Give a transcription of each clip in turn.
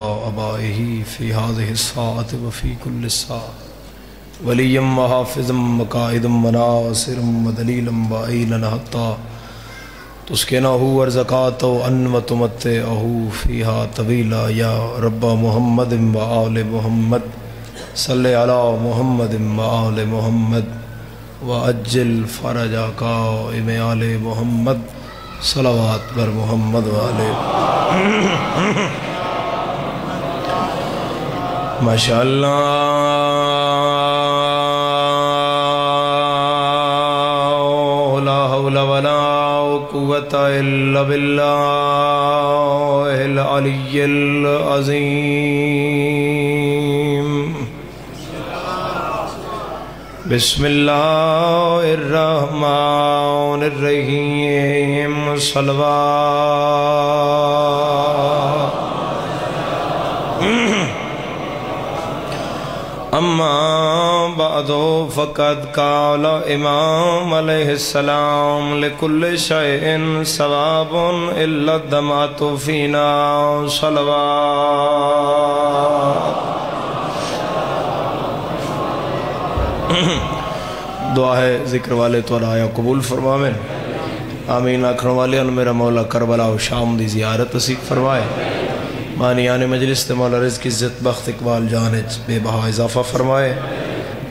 آبائه في هذه الساعة وفي كل ساعة وليا وحافظا وقائدا وناصرا ودليلا وعينا حتى تسكنه ورزقاته أن وتمتعه فيها طويلا يا رب محمد وآل محمد صل على محمد وآل محمد وعجل فرج قائم آل محمد صلوات بر محمد وآل ماشاء اللہ لا حول ولا قوة الا باللہ العلی العظیم بسم اللہ الرحمن الرحیم صلوات اما بعد فقد قال امام علیہ السلام لكل شيء ثواب الا الدمعة فينا صلوات دعا ہے ذکر والے تو آیا قبول فرمائے آمین آکھن والے ان میرا مولا کربلا و شام دی زیارت نصیب فرمائے مانیان مجلس تے مولا رزق عزت بخت اقبال جانچ بے بہا اضافہ فرمائے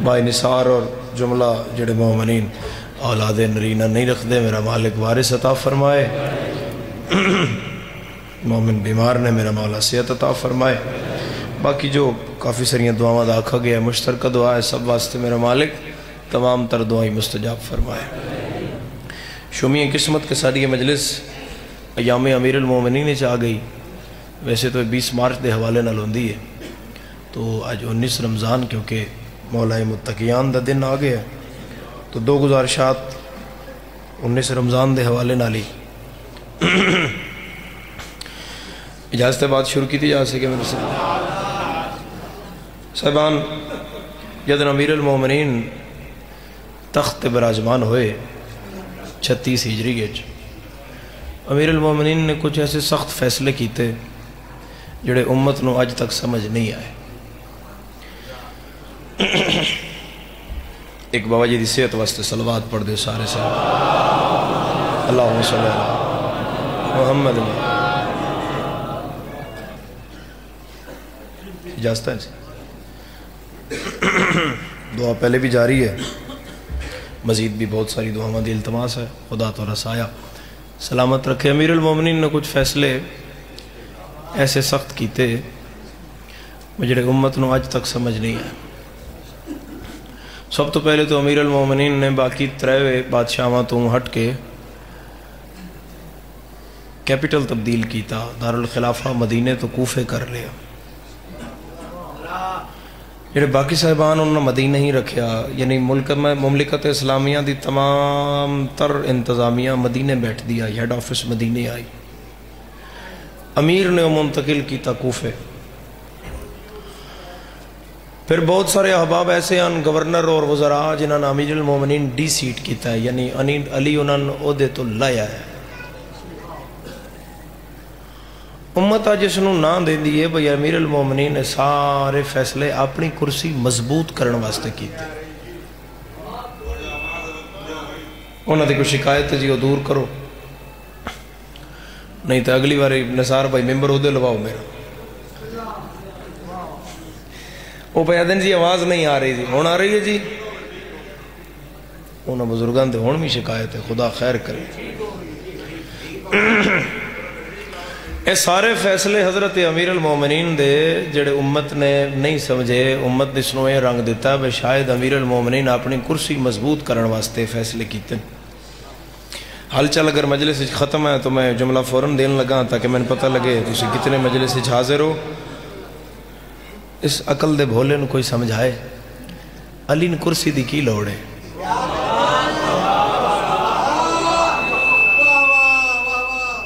بائی نثار اور جملہ جڑے مومنین اولاد نرینہ نہیں رکھ دے میرا مالک وارث عطا فرمائے مومن بیمار نے میرا مولا صحت عطا فرمائے باقی جو کافی سریاں دعاواں آکھا گیا ہے مشترکہ دعا ہے سب واسطے میرا مالک تمام تر دعائیں مستجاب فرمائے شمی قسمت کے ساتھ یہ مجلس ایام امیر المومنین چاہ گئی ویسے تو 20 مارچ دے حوالے نہ لوندی ہے تو آج 19 رمضان کیونکہ مولا متقیان دا دن آ گیا تو دو گزارشات 19 رمضان دے حوالے نہ لی اجازت بات شروع کی تھی جہاں سے کہ میرے سے صاحبان جدن امیر المومنین تخت براجمان ہوئے 36 ہجری گیچ امیر المومنین نے کچھ ایسے سخت فیصلے کیتے جڑے امت نو آج تک سمجھ نہیں آئے ایک بابا جی دی صحت واسطے صلوات پڑھ دے سارے سے اللہم صلی اللہ محمد اجازت ہے دعا پہلے بھی جاری ہے مزید بھی بہت ساری دعاواں دی التماس ہے خدا تو رسایا سلامت رکھے امیر المومنین نے کچھ فیصلے ایسے سخت کیتے جڑے امت نو آج تک سمجھ نہیں آئے سب تو پہلے تو امیر المومنین نے باقی تریوے بادشاہاں تو ہٹ کے کیپٹل تبدیل کیتا دارالخلافہ مدینے تو کوفے کر لیا جڑے باقی صاحبان انہوں نے مدینہ ہی رکھیا یعنی مملکت اسلامیہ دی تمام تر انتظامیہ مدینہ بیٹھ دیا ہیڈ آفس مدینہ آئی امیر نے منتقل کیتا کوفے پھر بہت سارے احباب ایسے ہیں گورنر اور وزراء جنہوں نے امیر المومنین ڈی سیٹ کیتا ہے یعنی علی انہوں نے عہدے تو لایا ہے امت آج اس نو نہ دے دیئے بھئی امیر المومنین نے سارے فیصلے اپنی کرسی مضبوط کرنے واسطے کیتے انہوں نے کوئی شکایت جی وہ دور کرو نہیں تو اگلی باری نثار بھائی ممبر عہدے لواؤ میرا وہ پیادن جی آواز نہیں آ رہی جی ہون آ رہی ہے جی انہوں بزرگان دے ہون بھی شکایت ہے خدا خیر کرے اے سارے فیصلے حضرت امیر المومنین دے جڑے امت نے نہیں سمجھے امت نے سنویں رنگ دیتا ہے شاید امیر المومنین اپنی کرسی مضبوط کرنے واسطے فیصلے کیتے حال چل اگر مجلس ختم ہے تو میں جملہ فوراً دین لگا تاکہ میں نے پتہ لگے تسی کتنے مجلس حاضر ہو اس عقل دے بھولے نو کوئی سمجھائے علی نے کرسی دی کی لوڑ ہے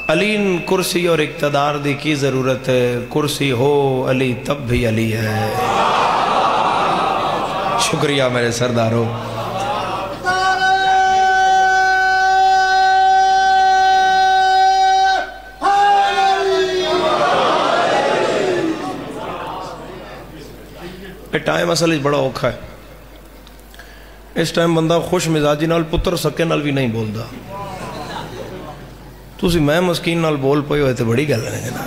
علی کرسی اور اقتدار دی کی ضرورت ہے کرسی ہو علی تب بھی علی ہے شکریہ میرے سرداروں یہ ٹائم اصل بڑا اوکھا ہے. اس ٹائم بندہ خوش مزاجی نال پتر سکے نال بھی نہیں بولتا. تسی میں مسکین نال بول پئے ہوئے تو بڑی گل ہے نا.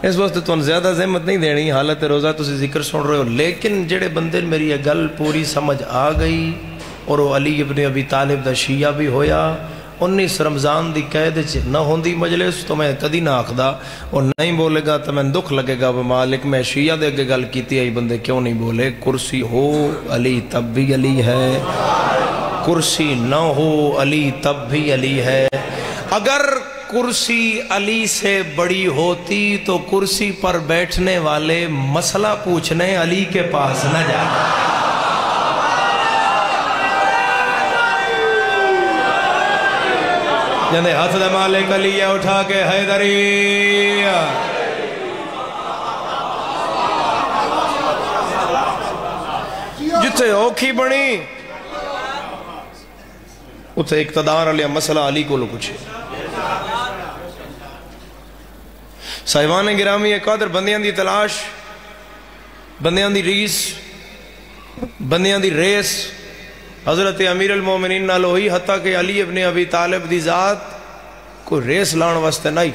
اس واسطے تو زیادہ زحمت نہیں دینی. حالت روزہ تسی ذکر سن رہے ہو، لیکن جڑے بندے میری یہ گل پوری سمجھ آ گئی اور وہ علی ابن ابی طالب دا شیعہ بھی ہویا، 19 رمضان دی قید نہ ہوندی مجلس تو میں کدی نہ آکھدا، اور نہیں بولے گا تو میں دکھ لگے گا مالک میں شیعہ دے اگے گل کیتی ہے بندے کیوں نہیں بولے. کرسی ہو علی تب بھی علی ہے، کرسی نہ ہو علی تب بھی علی ہے. اگر کرسی علی سے بڑی ہوتی تو کرسی پر بیٹھنے والے مسئلہ پوچھنے علی کے پاس نہ جاتے. جندے ہاتھ دے مالک علی اٹھا کے حیدری. جتے اوکھی بنی اتھے اقتدار علیہ مسئلہ علی کو لو پوچھے. صاحبان گرامی قادر بندیاں دی تلاش، بندیاں دی ریس، بندیاں دی ریس حضرت امیر المومنین نال ہوئی، حتیٰ کہ علی ابن ابی طالب دی ذات کوئی ریس لان واسطے نہیں.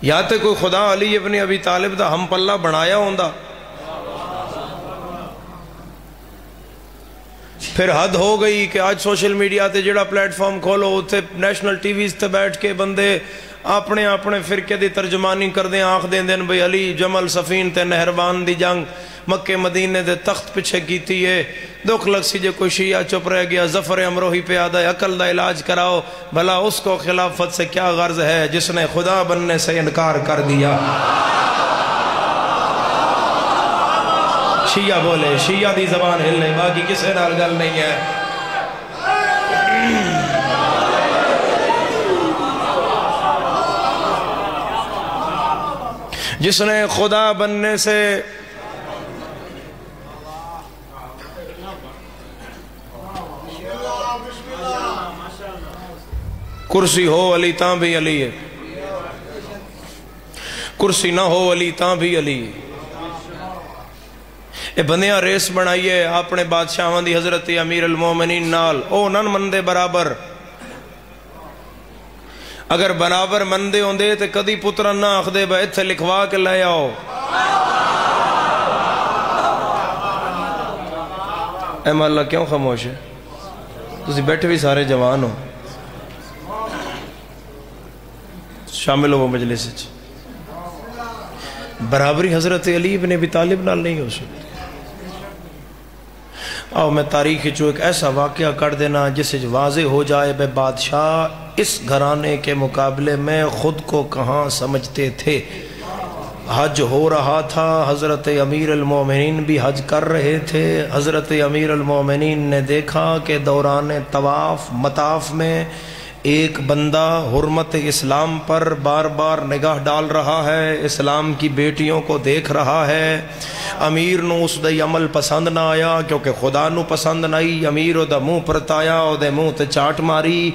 یا تے کوئی خدا علی ابن ابی طالب دا ہم پلہ بنایا ہوندا، پھر حد ہو گئی کہ آج سوشل میڈیا تے جڑا پلیٹ فارم کھولو تے نیشنل ٹی ویز تے بیٹھ کے بندے اپنے اپنے فرقے دی ترجمانی کر دیں، آنکھ دیں دیں بھئی علی جمل سفین تے نہربان دی جنگ مکہ مدینے دے تخت پچھے کیتی ہے. دکھ لگ سی جے کوئی شیعہ چپ رہ گیا، ظفر امروہی پہ آدھا ہے عقل دا علاج کراؤ. بھلا اس کو خلافت سے کیا غرض ہے جس نے خدا بننے سے انکار کر دیا. شیعہ بولے، شیعہ دی زبان ہلنے، باقی کسے نال گل نہیں ہے. جس نے خدا بننے سے کرسی ہو علی تاں بھی علی ہے، کرسی نہ ہو علی تاں بھی علی ہے. اے بندیاں ریس بنائیے اپنے بادشاہاں دی حضرت امیر المومنین نال، او نن مندے برابر. اگر برابر مندے ہوندے تے کدی پترن نہ آخ دے بھائی اتھے لکھوا کے لے آؤ. اے مولا کیوں خاموش ہے؟ تسی بیٹھے بھی سارے جوان ہو، شامل ہو مجلس وچ. برابری حضرت علی ابن ابی طالب نال نہیں ہو سکتی. آؤ میں تاریخ چو ایک ایسا واقعہ کر دینا جس سے واضح ہو جائے بے بادشاہ اس گھرانے کے مقابلے میں خود کو کہاں سمجھتے تھے. حج ہو رہا تھا، حضرت امیر المومنین بھی حج کر رہے تھے. حضرت امیر المومنین نے دیکھا کہ دوران طواف مطاف میں ایک بندہ حرمت اسلام پر بار بار نگاہ ڈال رہا ہے، اسلام کی بیٹیوں کو دیکھ رہا ہے. امیر نو اس دے عمل پسند نہ آیا کیونکہ خدا نو پسند نہیں. امیر او دا منہ پرتایا، او دے منہ تے چاٹ ماری.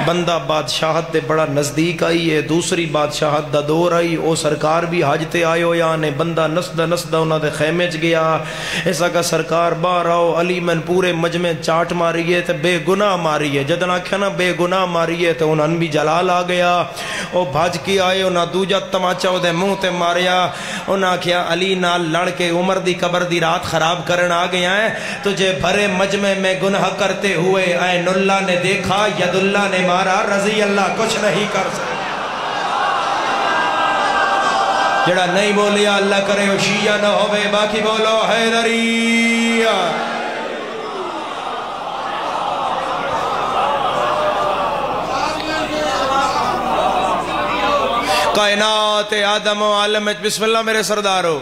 بندہ بادشاہت دے بڑا نزدیک آئی ہے، دوسری بادشاہت دا دور آئی. او سرکار بھی حج تے آئے ہو یا نے بندہ نسدہ انہاں دے خیمے چ گیا. ایسا کہ سرکار باہر آؤ، علی میں پورے مجمع چاٹ ماری ہے تے بے گناہ ماری ہے. جدن آکھیا نا بے گناہ ماری ہے تو انہاں بھی جلال آ گیا. او بھاج کے آئے، انہاں دوجا تماچا او دے منہ تے ماریا. انہاں کیا علی نال لڑ کے عمر دی قبر دی رات خراب کرن آ گیا ہے. تجھے بھرے مجمع میں گناہ کرتے ہوئے عین اللہ نے دیکھا، ید اللہ نے مارا، رضی اللہ کچھ نہیں کر سکتا. جڑا نہیں بولیا اللہ کرے وہ شیعہ نہ ہوئے. باقی بولو حیدری. کائنات آدم و عالم بسم اللہ میرے سردارو.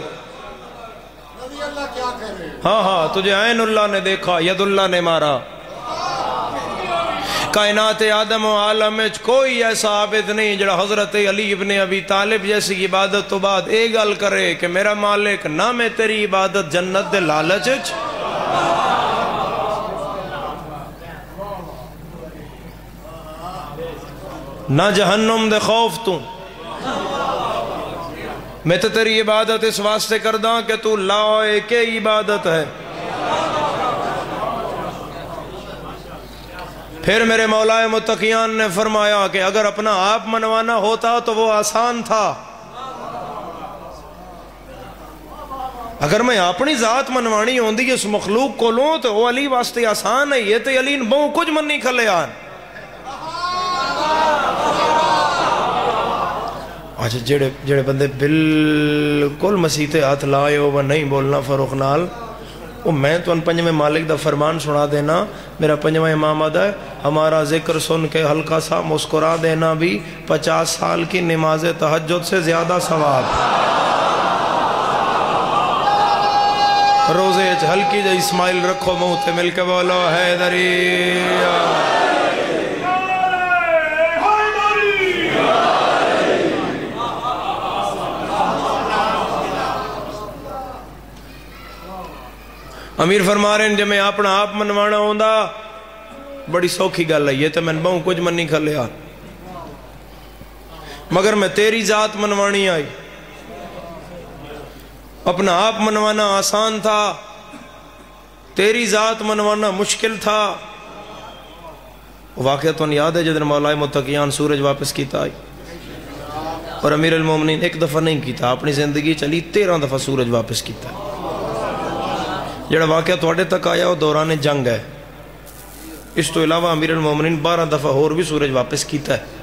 ہاں ہاں تجھے عین اللہ نے دیکھا، ید اللہ نے مارا. کائنات آدم و عالم کوئی ایسا عابد نہیں جڑا حضرت علی ابن ابی طالب جیسی عبادت تو بعد اے گل کرے کہ میرا مالک نہ میں تیری عبادت جنت دے لالچ نہ جہنم دے خوف تو میں تو تیری عبادت اس واسطے کرداں کہ تو لائق عبادت ہے۔ پھر میرے مولا متقیان نے فرمایا کہ اگر اپنا آپ منوانا ہوتا تو وہ آسان تھا، اگر میں اپنی ذات منوانی ہوندی اس مخلوق کو لوں تو وہ علی واسطے آسان ہے، یہ تو علی نے بہوں کچھ منی کھلے آن۔ اچھا جڑے بندے بالکل مسیح ہاتھ لائے ہو وہ نہیں بولنا فاروق نال، وہ میں تو ان پنجویں مالک دا فرمان سنا دینا۔ میرا پنجویں امام آدھا ہے ہمارا ذکر سن کے ہلکا سا مسکرا دینا بھی 50 سال کی نماز تہجد سے زیادہ ثواب۔ روزے ہلکی جا اسماعیل رکھو منہ تے مل کے بولو حیدری۔ امیر فرما رہے ہیں جب میں اپنا آپ منوانا ہوندا بڑی سوکھی گل ہے، یہ تو میں بہوں کچھ منی کر لیا، مگر میں تیری ذات منوانی آئی۔ اپنا آپ منوانا آسان تھا، تیری ذات منوانا مشکل تھا۔ واقعہ تو یاد ہے جدن مولا متقیان سورج واپس کیتا آئی، اور امیر المومنین ایک دفعہ نہیں کیتا، اپنی زندگی چلی 13 دفعہ سورج واپس کیتا ہے۔ جڑا واقعہ توڑے تک آیا وہ دوران جنگ ہے، اس تو علاوہ امیر المومنین 12 دفعہ اور بھی سورج واپس کیتا ہے۔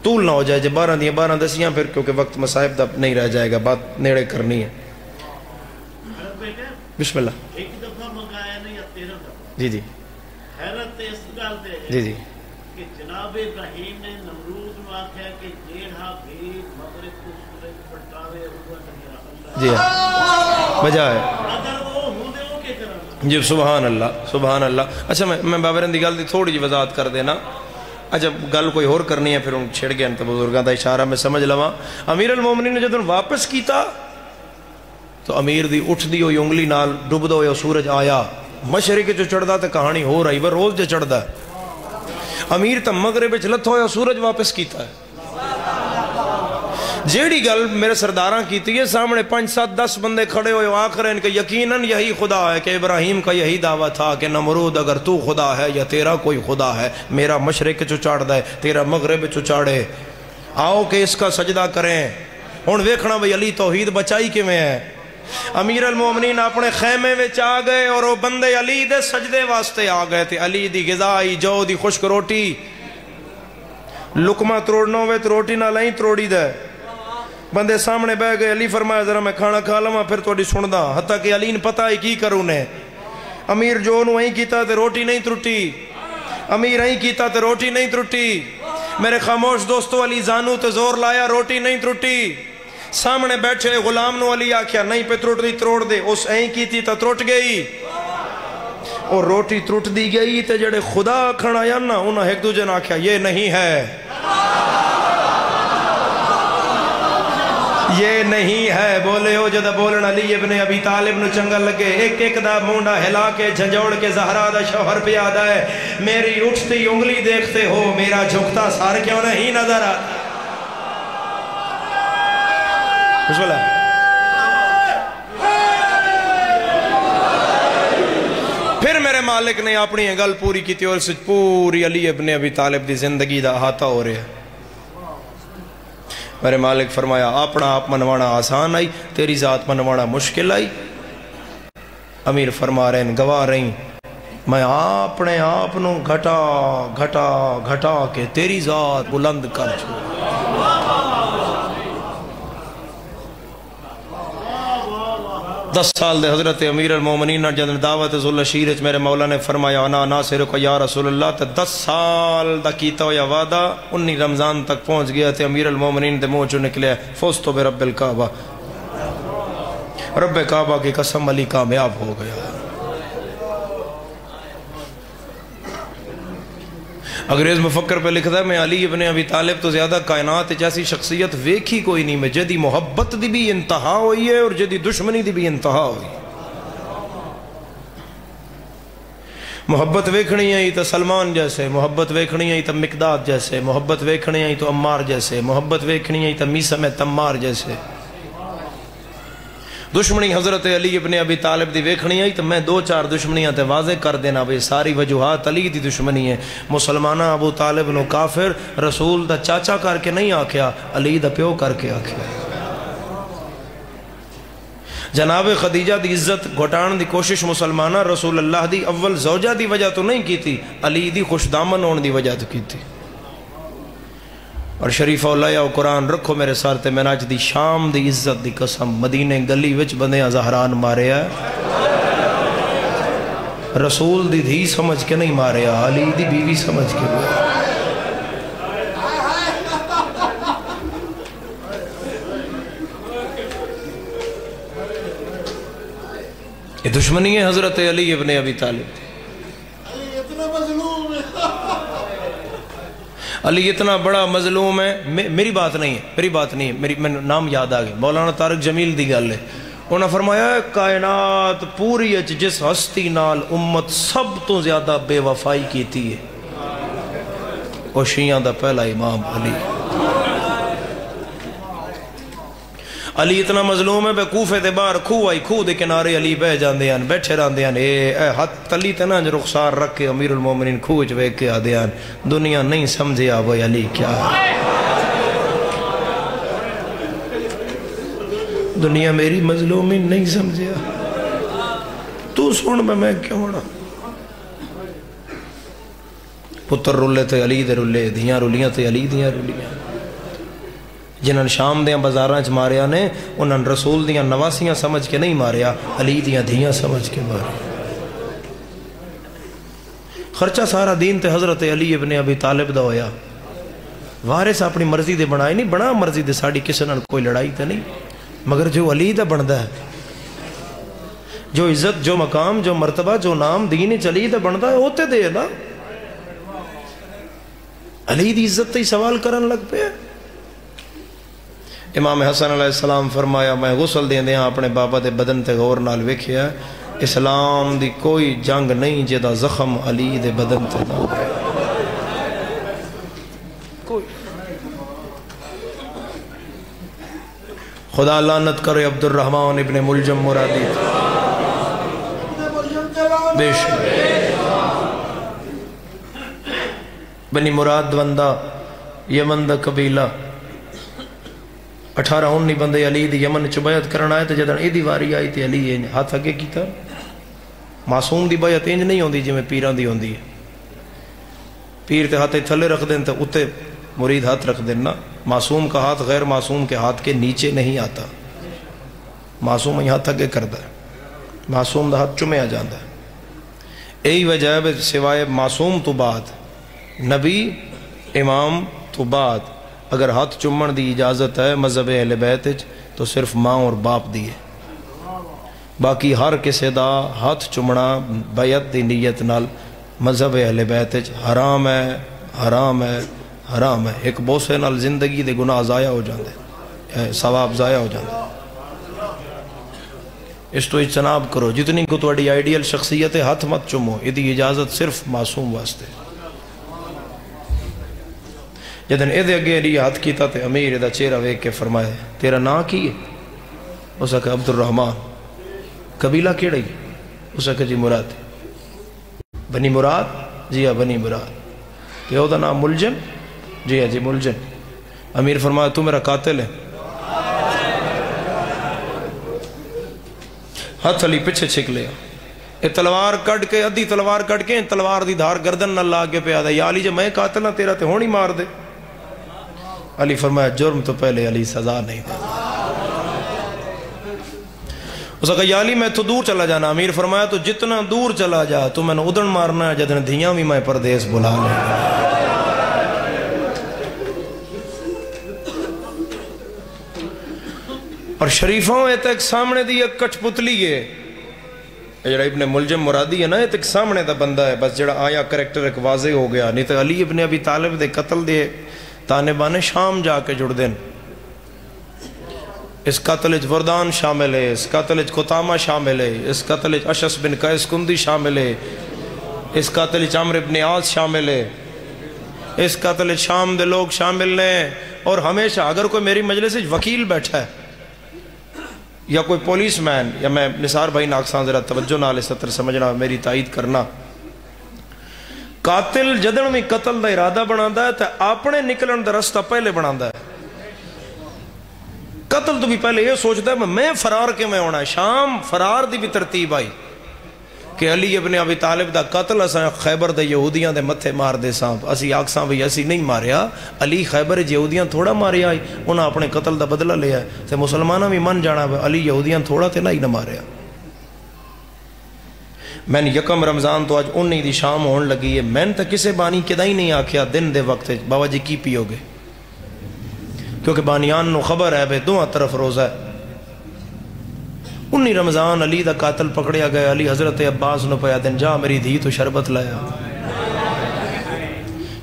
طول نہ ہو جائے جب 12 دیاں 12 دسیاں پھر، کیونکہ وقت مصائب دا نہیں رہ جائے گا، بات نیڑے کرنی ہے۔ بسم اللہ۔ ایک دفعہ منگایا نہیں یا 13 دفعہ؟ جی جی حیرت اس گل دے جی جی کہ جناب ابراہیم نے نمرود میں آکھیا کہ جیڑا بھی مغرب کو سورج پٹاوے وہ میرا اللہ جی ہاں بجائے اگر وہ ہوندے ہو کے کرنا۔ جی سبحان اللہ سبحان اللہ۔ اچھا میں بابرن دی گل دی تھوڑی جی وضاحت کر دینا۔ اچھا گل کوئی اور کرنی ہے پھر ان چھڑ گیا تو بزرگاں دا اشارہ میں سمجھ لواں۔ امیر المومنین نے جدن واپس کیتا تو امیر دی اٹھ دی ہوئی انگلی نال ڈب دو یا سورج آیا مشرق جو چڑھ دا تے کہانی ہو رہی وہ روز جو چڑھ دا ہے۔ امیر تا مغرب چلت ہویا سورج واپس کیتا ہے۔ جیڑی گل میرے سرداراں کیتی ہے سامنے 5 7 10 بندے کھڑے ہوئے آخر ان کہ یقیناً یہی خدا ہے کہ ابراہیم کا یہی دعویٰ تھا کہ نمرود اگر تو خدا ہے یا تیرا کوئی خدا ہے، میرا مشرق چو چاڑ دے تیرا مغرب چو چاڑے، آؤ کہ اس کا سجدہ کریں۔ ہن ویکھنا بھئی علی توحید بچائی کے میں ہے۔ امیر المومنین اپنے خیمے وچ آ گئے اور وہ بندے علی دے سجدے واسطے آ گئے تھے۔ علی دی غذائی جو دی خشک روٹی لقمہ تروڑنوں وے روٹی نہ لائیں تروڑی دے، بندے سامنے بہ گئے۔ علی فرمایا ذرا میں کھانا کھا لواں پھر توڑی سن دا، حتیٰ کہ علی نے پتہ ہی کی کروں نے۔ امیر جو انہوں ہی کیتا تے روٹی نہیں ترٹی، امیر ہی کیتا تے روٹی نہیں ترٹی۔ میرے خاموش دوستو علی زانو تے زور لایا روٹی نہیں ترٹی۔ سامنے بیٹھے غلام نو علی آکھیا نہیں پہ ترٹ دی تروڑ دے، اس این کیتی تا ترٹ گئی، اور روٹی ترٹ دی گئی تے جڑے خدا کھڑا یا نا انہاں ایک دوجہ نے آکھیا یہ نہیں ہے، یہ نہیں ہے۔ بولے ہو جدہ بولن علی ابن ابی طالب نو چنگا لگے، ایک ایک دا مونڈا ہلا کے جھنجوڑ کے زہرا دا شوہر پہ آدھا ہے میری اٹھتی انگلی دیکھتے ہو میرا جھکتا سار کیوں نہیں نظر آتا۔ بسم اللہ۔ پھر میرے مالک نے اپنی گل پوری کی تھی اور اس پوری علی ابن ابی طالب دی زندگی دا احاطہ ہو رہے ہیں۔ میرے مالک فرمایا اپنا آپ منوانا آسان آئی، تیری ذات منوانا مشکل آئی۔ امیر فرما رہے ہیں گواہ رہی میں اپنے آپ نو گھٹا گھٹا گھٹا کے تیری ذات بلند کر چھوڑ۔ 10 سال دے حضرت امیر المومنین جدن دعوت ذوالشیرچ میرے مولا نے فرمایا انا ناصرک یا رسول اللہ، تے 10 سال دا کیتا ہویا وعدہ 19 رمضان تک پہنچ گیا تے امیر المومنین دے منہ چوں نکلے فزت برب الکعبہ، رب کعبہ کی قسم علی کامیاب ہو گیا۔ انگریز مفکر پہ لکھتا ہے میں علی ابن ابی طالب تو زیادہ کائنات جیسی شخصیت ویکھی کوئی نہیں، میں جدی محبت دی بھی انتہا ہوئی ہے اور جدی دشمنی دی بھی انتہا ہوئی۔ محبت ویکھنی ہے تو سلمان جیسے، محبت ویکھنی ہے تو مقداد جیسے، محبت ویکھنی ہے تو عمار جیسے، محبت ویکھنی ہے تو میثم تمار جیسے۔ دشمنی حضرت علی ابن ابی طالب دی ویکھنی ہے تو میں دو چار دشمنیاں تے واضح کر دینا بھئی ساری وجوہات علی دی دشمنی ہے۔ مسلمانہ ابو طالب نو کافر رسول دا چاچا کر کے نہیں آکھیا، علی دا پیو کر کے آکھیا۔ جناب خدیجہ دی عزت گھٹان دی کوشش مسلمانہ رسول اللہ دی اول زوجہ دی وجہ تو نہیں کی تھی، علی دی خوش دامن ہون دی وجہ تو کی تھی۔ اور شریفہ اللہ و قرآن رکھو میرے سارتے معراج دی شام دی عزت دی قسم، مدینے گلی وچ بندیاں زہران مارے ہے، رسول دی دھی سمجھ کے نہیں مارے، علی دی بیوی سمجھ کے مارے۔ یہ دشمنی ہے حضرت علی ابن ابی طالب۔ علی اتنا بڑا مظلوم ہے، میری بات نہیں ہے، میری نام یاد آگئے، مولانا طارق جمیل دی گل ہے۔ انہوں نے فرمایا کائنات پوری جس ہستی نال امت سب تو زیادہ بے وفائی کیتی ہے وہ شیعہ دا پہلا امام علی۔ علی اتنا مظلوم ہے بے کوفے دے باہر کھو آئی، کھو دے کنارے علی بہ جاندے ہیں، بیٹھے راندے ہیں، اے ہاتھ تلی تے نا رخسار رکھ کے امیر المومنین کھوچ ویک کے آدے ہیں، دنیا نہیں سمجھیا وہ علی کیا ہے، دنیا میری مظلومی نہیں سمجھیا، تو سن میں کیا ہونا۔ پتر رولے تے علی دے رولے، دھیاں رولیاں تے علی دیاں رولیاں، جنہاں شام دیاں بازاراں چ ماریا نے انہاں رسول دیاں نواسیاں سمجھ کے نہیں ماریا، علی دیاں دھیاں سمجھ کے ماریا۔ خرچہ سارا دین تے حضرت علی ابن ابی طالب دا ہویا، وارث اپنی مرضی دے بنائے نہیں، بنا مرضی دے ساڑی کسی نال کوئی لڑائی تے نہیں، مگر جو علی دا بندا ہے، جو عزت جو مقام جو مرتبہ جو نام دین علی دا بندا ہے ہوتے دے نا۔ علی دی عزت تے سوال کرن لگ پے۔ امام حسن علیہ السلام فرمایا میں غسل دیں دیا اپنے بابا دے بدن تے غور نال ویکھیا، اسلام دی کوئی جنگ نہیں جدا زخم علی دے بدن تے نہ ہوئے، کوئی۔ خدا لعنت کرے عبد الرحمن ابن ملجم مرادی، بے شک بنی مراد بندہ یمن دا قبیلہ، 18-19 بندے علی دی یمن چ بیعت کرنا ہے، تو جدن ایدی واری آئی تے علی ہاتھ اگے کیتا۔ معصوم دی بیعت انج نہیں ہوندی جویں پیران دی ہوندی ہے، پیر تے ہاتھ تھلے رکھ دیں تو اتے مرید ہاتھ رکھ دیں نا، معصوم کا ہاتھ غیر معصوم کے ہاتھ کے نیچے نہیں آتا، معصوم ہی ہاتھ اگے کردا ہے، معصوم دا ہاتھ چمیا جاندا ہے۔ یہی وجہ ہے سوائے معصوم تو بعد نبی امام تو بعد اگر ہاتھ چمن دی اجازت ہے مذہب اہل بیت تو صرف ماں اور باپ دی ہے، باقی ہر کسی دا ہاتھ چمنا بیعت دی نیت نال مذہب اہل بیت حرام ہے، حرام ہے، حرام ہے۔ ایک بوسے نال زندگی دے گناہ ضائع ہو جاندے، ثواب ضائع ہو جاندے، اس تو اجتناب کرو۔ جتنی کو تواڈی آئیڈیل شخصیت ہے ہاتھ مت چمو، ادھی اجازت صرف معصوم واسطے۔ جدن ایدے اگے علی ہاتھ کیتا تے امیر دا چہرہ ویکھ کے فرمائے تیرا نا کی ہے؟ اس کہا عبد الرحمن۔ قبیلہ کیڑا ہی؟ اس کہا جی مراد۔ بنی مراد؟ جی ہاں بنی مراد۔ پیو دا نام ملجم؟ جی ہاں جی ملجم۔ امیر فرمایا تو میرا قاتل ہے۔ ہاتھ علی پچھے چھک لیا، اے تلوار کٹ کے ادھی تلوار کٹ کے تلوار دی دھار گردن نہ لا کے پہ آدھا، یا علی جب میں قاتل ہاں تیرا تے ہونی مار دے۔ علی فرمایا جرم تو پہلے علی سزا نہیں دے۔ اس نے کہا یا علی میں تو دور چلا جانا۔ امیر فرمایا تو جتنا دور چلا جا تو میں نے ادھن مارنا ہے جتنے دھیاں بھی میں پردیس بلا لیں۔ اور شریفوں ایت ایک سامنے دی ایک کچھ پتلی ہے، جڑا ابن ملجم مرادی ہے نا، ایت ایک سامنے دا بندہ ہے، بس جڑا آیا کریکٹر ایک واضح ہو گیا، نہیں تو علی ابن ابی طالب دے قتل دے تانبانے شام جا کے جڑ دیں۔ اس قتل اچ وردان شامل ہے، اس قتل اچ قطامہ شامل ہے، اس قتل اچ اشس بن قیس کندی شامل ہے، اس قاتل عمرو ابن عاص شامل ہے، اس قاتل شام دے لوگ شامل نے. اور ہمیشہ اگر کوئی میری مجلس وکیل بیٹھا ہے یا کوئی پولیس مین، یا میں نثار بھائی ناکساں ذرا توجہ نال سطر سمجھنا، میری تائید کرنا، قاتل جدن میں قتل دا ارادہ بناتا ہے تو اپنے نکلن دا رستہ پہلے بناتا ہے. قتل تو بھی پہلے یہ سوچتا ہے میں فرار کے میں ہونا ہے. شام فرار دی بھی ترتیب آئی کہ علی ابن ابی طالب دا قتل اساں خیبر دے یہودیاں دے متھے مار دے ساں، اسی آکساں بھی اسی نہیں ماریا، علی خیبر یہودیاں تھوڑا ماریا، انہاں اپنے قتل دا بدلہ لیا ہے. تے مسلمانہ بھی من جانا علی یہودیاں تھوڑا تے نہیں نہ ماریا. میں نے یکم رمضان تو آج 19 دی شام ہون لگی ہے، میں نے تو کسے بانی کدا ہی نہیں آکھیا دن دے وقت بابا جی کی پیو گے، کیونکہ بانیان نو خبر ہے بے دونوں طرف روزہ ہے. 19 رمضان علی دا قاتل پکڑیا گیا. علی حضرت عباس نو پیا دن جا میری دھی تو شربت لایا.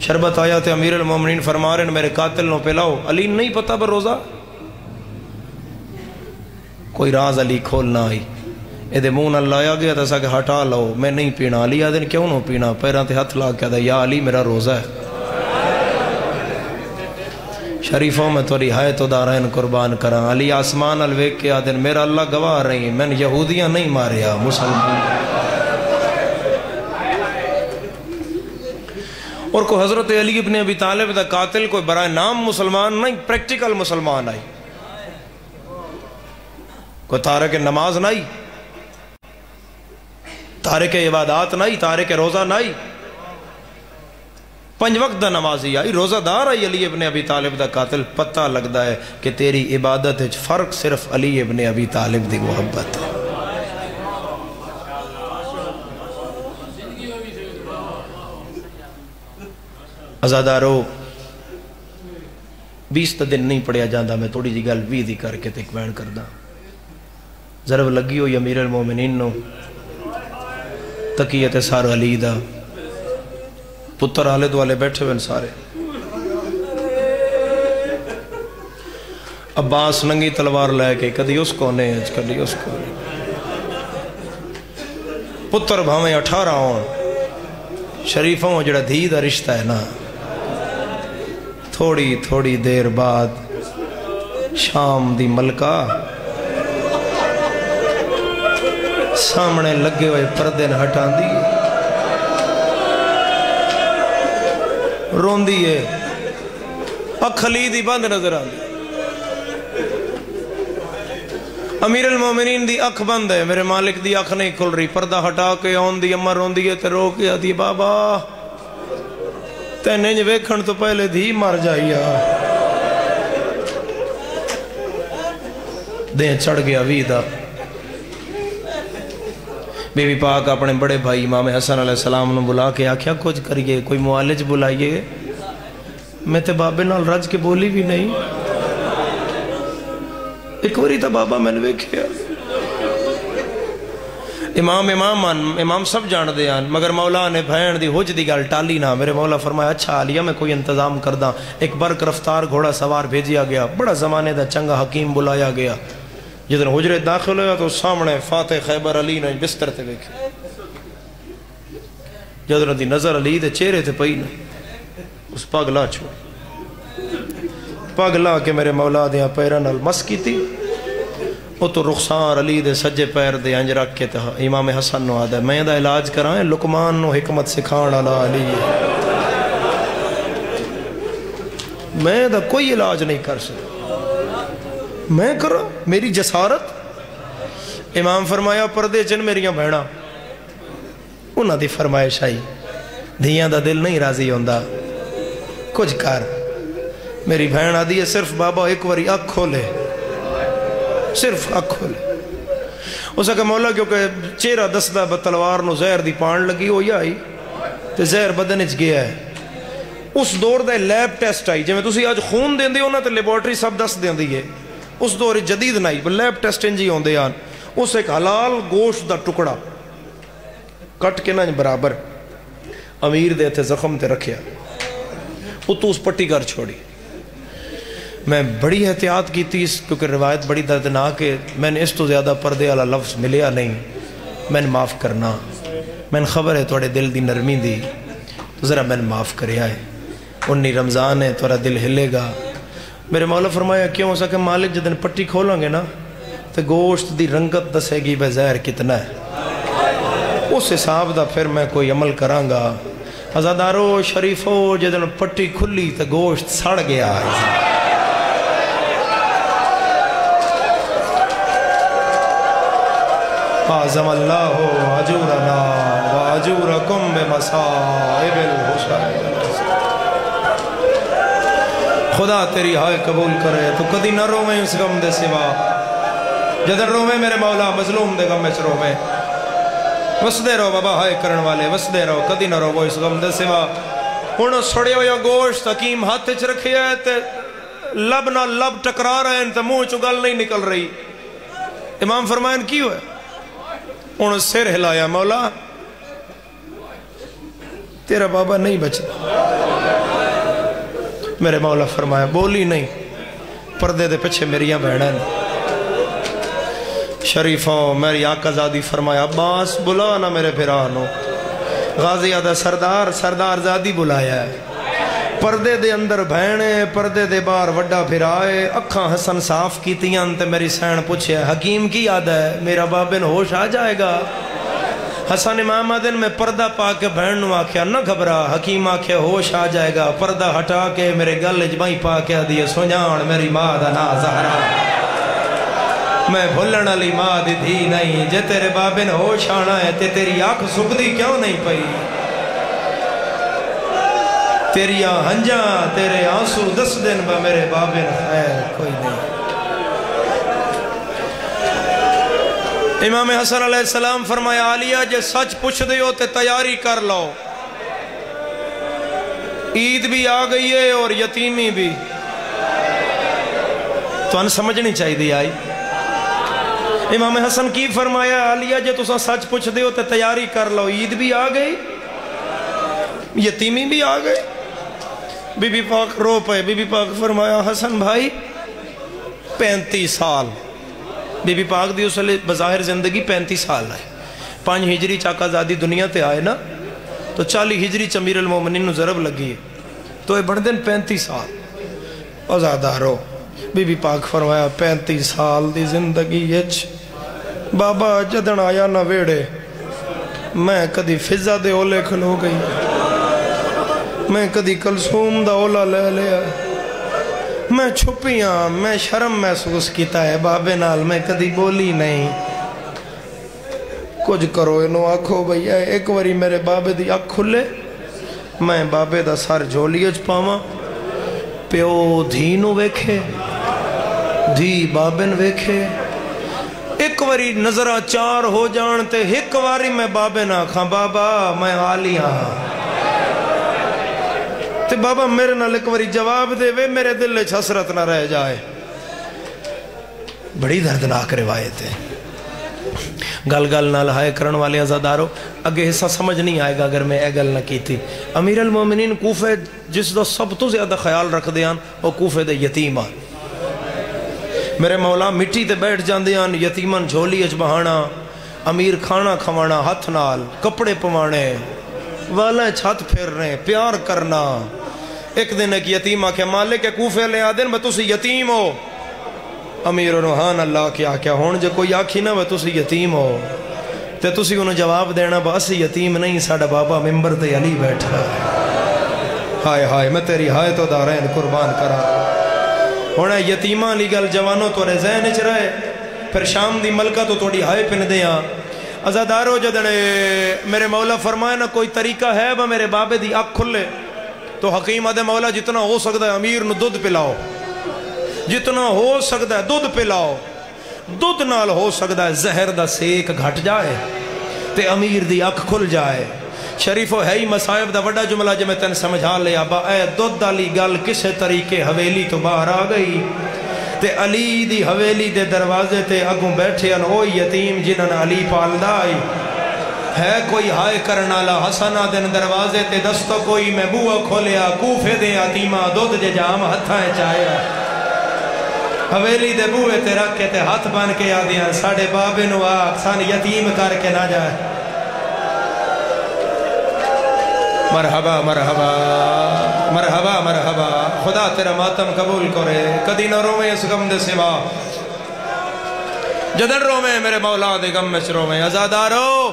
شربت آیا تے امیر المومنین فرما رہے میرے قاتل نو پلاؤ. علی نہیں پتا پر روزہ، کوئی راز علی کھولنا آئی. اے دے منہ نہ لایا گیا تو کہ ہٹا لو میں نہیں پینا. علی آدھن کیوں نہ پینا؟ پیران تے ہاتھ لا کے آدھا یا علی میرا روزہ ہے. شریفوں میں تو رہائے تو دارین قربان کراں. علی آسمان الویک کے آدھن میرا اللہ گواہ رہی ہیں میں نے یہودیاں نہیں ماریا مسلمان. اور کو حضرت علی ابن ابی طالب دا قاتل کوئی برائے نام مسلمان نہیں، پریکٹیکل مسلمان آئی. کوئی تارک نماز نہیں، تارک عبادات نہیں، تارک روزہ نہیں، 5 وقت دا نمازی آئی، روزہ دار آئی. علی ابن ابی طالب دا قاتل. پتہ لگتا ہے کہ تیری عبادت ہے فرق صرف علی ابن ابی طالب دی محبت ہے. ازادارو 20 دن نہیں پڑھیا جاندہ، میں تھوڑی جی گل 20 دی کر کے تکوین کردہ. ضرب لگی ہوئی امیر المومنین نو تقیت سار علی دا پتر آلے دوالے بیٹھے ہوئے سارے. عباس ننگی تلوار لے کے کدی اس کو نیج کدی اس کو پتر بھاویں 18 ہون شریفوں جڑا دھی دا رشتہ ہے نا. تھوڑی تھوڑی دیر بعد شام دی ملکہ سامنے لگے ہوئے پردے نہ ہٹان دی رون دی ہے. اکھلی دی بند نظر آن دی. امیر المومنین دی اکھ بند ہے، میرے مالک دی اکھ نہیں کھل رہی. پردہ ہٹا کے آن دی امر رون دی ہے تے رو کے آدھی بابا تینج ویکھن تو پہلے دھی مر جائیا. دیں چڑھ گیا ویدہ. بی بی پاک اپنے بڑے بھائی امام حسن علیہ السلام نے بلا کے آکھیا کچھ کریے، کوئی معالج بلائیے. میں تے بابے نال رج کے بولی بھی نہیں. ایک وری تا بابا میں نے ویکھیا. امام سب جان دے آن، مگر مولا نے بھین دی حج دی گل ٹالی نہ. میرے مولا فرمایا اچھا علیہ میں کوئی انتظام کرداں. ایک برق رفتار گھوڑا سوار بھیجیا گیا، بڑا زمانے دا چنگا حکیم بلایا گیا. جدن حجرے داخل ہویا تو سامنے فاتح خیبر علی نے بستر تے ویکھے. جدن دی نظر علی دے چہرے تے پئی نا اس پاگلا چھوڑ پاگلا کے میرے مولا دیاں پیران المس کی تھی. وہ تو رخسار علی دے سجے پیر دے انج رکھ کے تھا. امام حسن نو آدھا میں دا علاج کرائیں لقمان نو حکمت سکھان علا علی. میں دا کوئی علاج نہیں کر سکتا، میں کرا میری جسارت. امام فرمایا پردے چن میریاں بہنا انہاں دی فرمائش آئی دھیاں دا دل نہیں راضی ہوندہ کچھ کر. میری بہن آدھی ہے صرف بابا ایک واری اکھ کھولے، صرف اکھ کھولے. اسا کہ مولا کیونکہ چہرہ دسدہ بتلوار نو زہر دی پان لگی ہوئی آئی تے زہر بدن اچ گیا ہے. اس دور دے لیب ٹیسٹ آئی جی میں تسی آج خون دیں دے ہونا تے لیبورٹری سب دس دیں دی ہے. اس دور جدید نہیں لیب ٹیسٹ انجی ہوں دے آن. اس ایک حلال گوشت دا ٹکڑا کٹ کے نا برابر امیر دے تھے زخم تے رکھیا وہ تو اس پٹی کر چھوڑی. میں بڑی احتیاط کی تھی کیونکہ روایت بڑی دردناک ہے. میں نے اس تو زیادہ پردے والا لفظ ملیا نہیں. میں نے معاف کرنا میں خبر ہے توڑے دل دی نرمی دی، تو ذرا میں معاف کرے آئے، 19 رمضان ہے، توڑا دل ہلے گا۔ میرے مولا فرمایا کیوں؟ ہو سکے مالک جدن پٹی کھولوں گے نا تو گوشت دی رنگت دسے گی بے زہر کتنا ہے، اس حساب دا پھر میں کوئی عمل کراں گا۔ عزادارو شریفو جدن پٹی کھلی تو گوشت سڑ گیا ہے۔ اعظم اللہ اجورنا واجورکم بمصائب الحسین۔ خدا تیری ہائے قبول کرے تو کدی نہ رویں اس غم دے سوا، جدر رویں میرے مولا مظلوم دے غم وچ رویں، وسدے رہو بابا ہائے کرن والے، وسدے رہو، کدی نہ رو اس غم دے سوا۔ ہن سڑیا ہویا گوشت حکیم ہاتھ وچ رکھیا ہے تے لب نہ لب ٹکرا رہے ہیں تے منہ چوں گل نہیں نکل رہی۔ امام فرمائن کی ہوئے؟ انہوں سر ہلایا، مولا تیرا بابا نہیں بچتا۔ میرے مولا فرمایا بولی نہیں، پردے دے پچھے میریاں بہنیں شریفوں۔ میری آقا زادی فرمایا عباس بلا نہ میرے پھرانو، غازی آدھا سردار زادی بلایا ہے۔ پردے دے اندر بہنے، پردے دے باہر وڈا پھرائے، اکھاں حسن صاف کیتیاں تے میری سین پوچھے حکیم کی یاد ہے؟ میرا بابن ہوش آ جائے گا۔ حسن امام آدن میں پردہ پا کے بہن نو آکھیا نہ گھبرا، حکیم آکھیا ہوش آ جائے گا۔ پردہ ہٹا کے میرے گل جبائیں پا کے دیئے سنجان میری ماں دا نا زہرا، میں بھولن علی ماں دی دھی نہیں، جے تیرے بابن ہوش آنا ہے تے تیری آنکھ سکدی کیوں نہیں پئی؟ تیری ہنجاں تیرے آنسو دس دن با میرے بابن خیر کوئی نہیں۔ امام حسن علیہ السلام فرمایا عالیہ جے سچ پوچھ دیو تے تیاری کر لو، عید بھی آ گئی ہے اور یتیمی بھی، تو ان سمجھنی چاہی دی آئی۔ امام حسن کی فرمایا عالیہ جے تو سچ پوچھ دیو تے تیاری کر لو، عید بھی آ گئی یتیمی بھی آ گئی۔ بی بی پاک رو پے، بی بی پاک فرمایا حسن بھائی 35 سال، بی بی پاک دی اسلے بظاہر زندگی 35 سال ہے۔ 5 ہجری چاکہ زادی دنیا تے آئے نا تو 40 ہجری چمیر المومنین نو ضرب لگی، تو یہ بڑھ دن 35 سال آزادارو۔ بی بی پاک فرمایا 35 سال دی زندگی یچ بابا جدن آیا نہ ویڑے، میں کدی فضا دے اولے کھلو گئی، میں کدی کلثوم دا اولا لے لیا، میں چھپیاں، میں شرم محسوس کیتا ہے بابے نال، میں کدی بولی نہیں۔ کچھ کرو انہوں آکھو بھئیے ایک واری میرے بابے دی آنکھ کھلے، میں بابے دا سر جھولیج پاواں، پیو دھینو ویکھے، دھی بابن ویکھے، ایک واری نظرہ چار ہو جانتے، ایک واری میں بابے نہ کھاں بابا میں آلیاں، تے بابا میرے نال ایک واری جواب دے وے میرے دل لے حسرت نہ رہ جائے۔ بڑی دردناک روایت ہے۔ گل گل نہ لہائے کرن والے عزادارو، اگے حصہ سمجھ نہیں آئے گا اگر میں اے گل نہ کی تھی۔ امیر المومنین کوفے جس دا سب تو زیادہ خیال رکھ دیاں وہ کوفے دے یتیمہ، میرے مولا مٹی تے بیٹھ جاندیاں، یتیمن جھولی اچ بہانا، امیر کھانا کھوانا ہاتھ نال، کپڑے پوانے، والیں چھت پھرنے، پیار کرنا۔ ایک دن ایک یتیم آکھے مالک کوفے لے آدن بس تسی یتیم ہو، امیر روحان اللہ کیا کیا ہون جو کوئی آکھی نہ بس تسی یتیم ہو، تے تسی انہوں جواب دینا بس یتیم نہیں ساڑھا بابا ممبر تے علی بیٹھا، ہائے ہائے میں تیری ہائے تو دارین قربان کرا۔ ہونا یتیمہ لی گل جوانوں تو رہ ذہن اچ رہے، پھر شام دی ملکہ تو توڑی ہائے پن دیاں۔ عزادارو جدنے میرے مولا فرمائے نا کوئی طریقہ ہے با میرے بابے دی آنکھ کھلے، تو حکیم آدھے مولا جتنا ہو سکتا ہے امیر نو دودھ پلاؤ، جتنا ہو سکتا ہے دودھ پلاؤ، دودھ نال ہو سکتا ہے زہر دا سیک گھٹ جائے تے امیر دی آنکھ کھل جائے۔ شریفو ہے ہی مصائب دا وڈا جملہ جو میں تن سمجھا لیا با اے دودھ دالی گل کسے طریقے حویلی تو باہر آ گئی، تے علی دی حویلی دے دروازے تے اگوں بیٹھے ان او یتیم جنہاں علی پالدائی، ہے کوئی ہائے کرنالا حسنہ دن دروازے تے دستو کوئی میں بوہ کھولیا، کوفے دے یتیمہ دودھ جے جام ہتھائیں چاہیا، حویلی دے بوہ تے رکھے تے ہاتھ بان کے آدیاں ساڑھے بابے نو آگ سان یتیم کر کے نہ جائے۔ مرحبا مرحبا مرحبا مرحبا خدا تیرا ماتم قبول کرے کدی نہ رویں اس غم دے سوا جدن رویں میرے مولا دے غم میں رویں آزادارو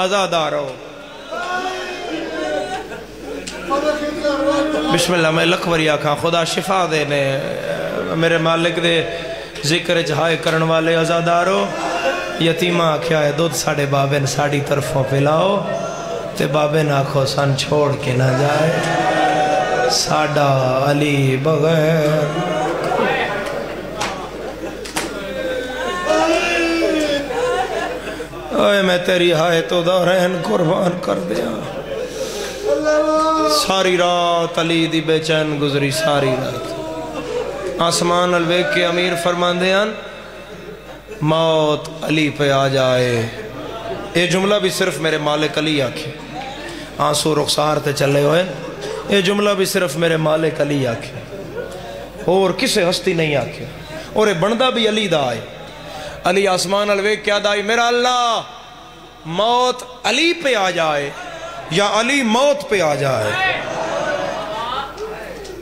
آزادارو بسم اللہ میں لکھوری آکھاں خدا شفا دے نے میرے مالک دے ذکر جہائے کرن والے آزادارو یتیمہ آکھیا ہے دودھ ساڑھے بابے نے ساڑھی طرفوں پلاؤ تے بابے نہ آکھو سن چھوڑ کے نہ جائے ساڑھا علی بغیر اے میں تیری ہائے تو دارین قربان کر دیا ساری رات علی دی بے چین گزری ساری رات آسمان الویک کے امیر فرمان دیان موت علی پہ آ جائے یہ جملہ بھی صرف میرے مالک علی آکھے آنسو رخسار تے چلے ہوئے یہ جملہ بھی صرف میرے مالک علی آکھے اور کسے ہستی نہیں آکھے اور یہ بندہ بھی علی دا آئے علی آسمان الویک کیا دائی میرا اللہ موت علی پہ آ جائے یا علی موت پہ آ جائے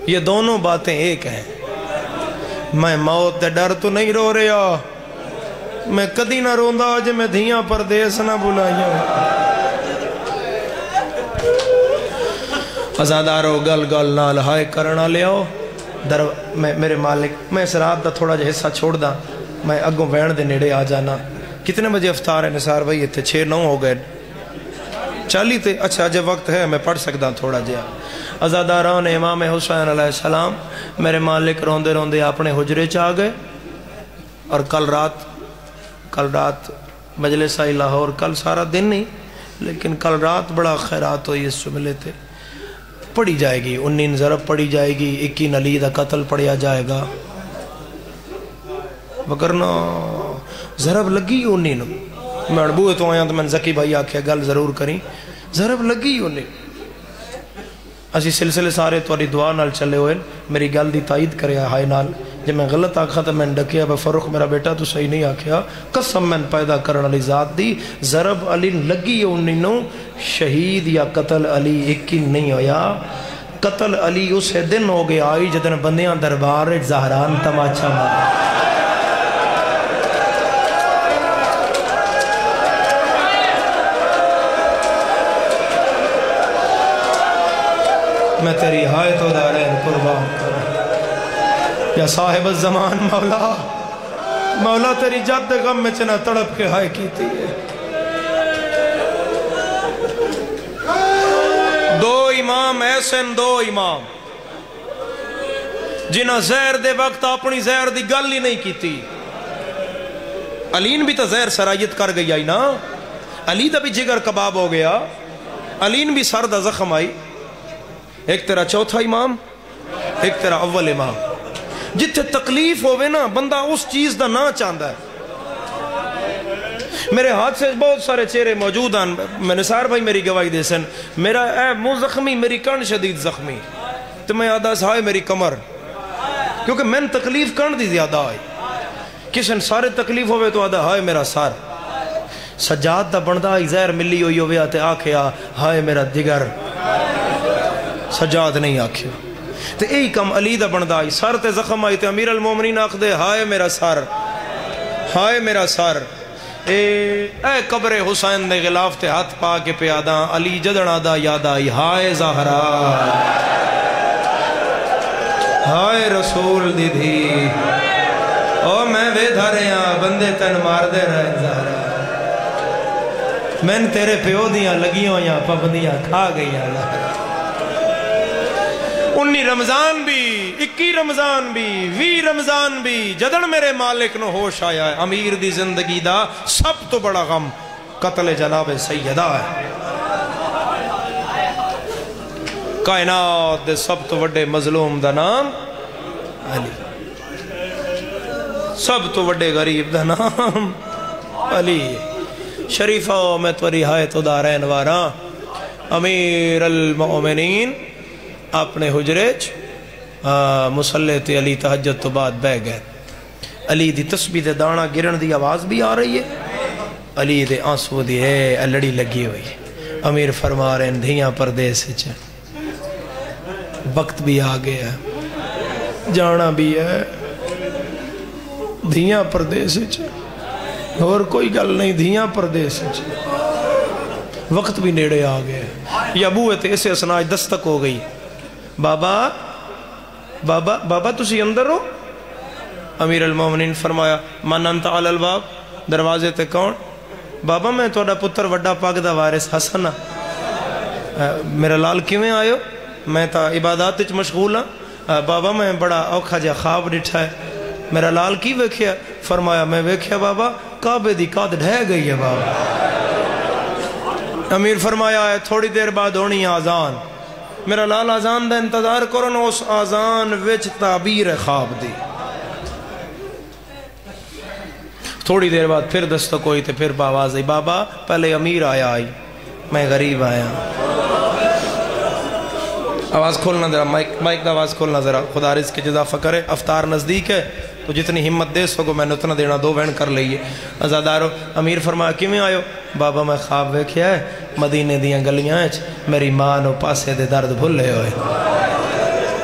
یہ دونوں باتیں ایک ہیں میں موت دے ڈر تو نہیں رو رہا میں کدی نہ روندا آج میں دھیاں پردیس نہ بلائیاں ازادارو گل گل نال ہائے کرنا لے آؤ میرے مالک میں اس رات دا تھوڑا جا حصہ چھوڑ دا میں اگوں وین دے نیڑے آ جانا کتنے بجے افطار ہے نثار بھائی تھے 6-9 ہو گئے 40 تے اچھا جب وقت ہے میں پڑھ سکتا تھوڑا جا ازاداران امام حسین علیہ السلام میرے مالک روندے روندے اپنے حجرے چاہ گئے اور کل رات مجلس آئی لاہور کل سارا دن نہیں لیکن کل رات بڑا خیرات ہوئی اس جملے تھے پڑھی جائے گی 19 ضرب پڑھی جائے گی 21 علی دا قتل پڑھیا جائے گا وگرنہ ضرب لگی 19 میں اڑبوئے تو آیا تو میں زکی بھائی آکھیا گل ضرور کریں ضرب لگی 19 اسی سلسلے سارے تواری دعا نال چلے ہوئے میری گل دی تائید کرے ہائے نال جب میں غلط آکھا تو میں ڈکیا فاروق میرا بیٹا تو صحیح نہیں آکھیا قسم میں پیدا کرن علی ذات دی ضرب علی لگی 19 شہید یا قتل علی 21 نہیں ہویا قتل علی اسے دن ہو گیا آئی جدن بندیاں دربار زہران تماچا مارا میں تیری ہائے تو دارین قربان کروں یا صاحب الزمان مولا تیری جد غم میں چنا تڑپ کے ہائے کیتی ہے دو امام ایسن دو امام جنہ زہر دے وقت اپنی زہر دی گل ہی نہیں کیتی علین بھی تو زہر سرائیت کر گئی آئی نا علی دا بھی جگر کباب ہو گیا علین بھی سر دا زخم آئی ایک تیرا چوتھا امام ایک تیرا اول امام جتھے تکلیف ہوئے نا بندہ اس چیز دا نہ چاندہ ہے میرے ہاتھ سے بہت سارے چہرے موجود ہیں میں نثار بھائی میری گواہی دے سن میرا اے منہ زخمی میری کن شدید زخمی تو میں یادہ سہائے میری کمر کیونکہ میں تکلیف کن دی زیادہ آئی کسن سارے تکلیف ہوئے تو آدھا ہائے میرا سار سجاد دا بندہ آئی زہر ملی ہوئی ہوئے آتے آکھیا ہائے میرا دگر سجاد نہیں آکھیا تو ای کم علی دا بندہ آئی سر تے زخم آئی تے امیر المومنین آکھ دے ہائے میرا سر ہائے میرا سر اے قبر حسین دے غلاف تے ہاتھ پا کے پیاداں علی جدنا دا یاد آئی ہائے زہرا ہائے رسول دی دھی او میں بے دھاریاں بندے تن مار دے رہے زہرا میں تیرے پیو دیاں لگیوں یا پابندیاں کھا گئیاں زہرا 19 رمضان بھی 21 رمضان بھی 20 رمضان بھی جدن میرے مالک نو ہوش آیا ہے امیر دی زندگی دا سب تو بڑا غم قتل جناب سیدہ ہے کائنات دے سب تو بڑے مظلوم دا نام علی سب تو بڑے غریب دا نام علی شریفہ میں تو رہائے تو دارین وارا امیر المؤمنین اپنے حجرے مسلح تے علی تہجد تو بعد بہ گئے علی دی تسبیح دے دانا گرن دی آواز بھی آ رہی ہے علی دے آنسو دی ہے لڑی لگی ہوئی امیر فرما رہے ہیں دھیاں پردیس چ وقت بھی آ گیا ہے، جانا بھی ہے، دھیاں پردیس چ اور کوئی گل نہیں، دھیاں پردیس چ وقت بھی نیڑے آ گیا ہے۔ یہ ابو تے اسے اسناج دستک ہو گئی، بابا بابا بابا تسی اندر ہو؟ امیر المومنین فرمایا من انت علی الباب، دروازے تے کون؟ بابا میں توڑا پتر وڈا پاک دا وارث حسن میرا لال کیویں آئے ہو؟ میں تا عبادات وچ مشغول ہاں۔ بابا میں بڑا اوکھا جا خواب ڈٹھا ہے، میرا لال کی ویکھیا؟ فرمایا میں ویکھیا بابا کعبے دی کاد ڈھہ گئی ہے بابا۔ امیر فرمایا ہے تھوڑی دیر بعد ہونی آزان، میرا لال آزان دا انتظار کرن، اس آزان وچ تعبیر خواب دی۔ تھوڑی دیر بعد پھر دستک ہوئی تھے، پھر باواز آئی، بابا پہلے امیر آیا آئی، میں غریب آیا۔ آواز کھولنا ذرا، مائک دا آواز کھولنا ذرا، خدا رزق کی اضافہ کرے۔ افطار نزدیک ہے تو جتنی ہمت دے سکو میں نے اتنا دینا، دو وین کر لئیے۔ ازادارو امیر فرمایا کیوں آئے ہو؟ بابا میں خواب ویکھیا ہے مدینے دیاں گلیاں ہیں میری ماں نو پاسے دے درد بھولے ہوئے،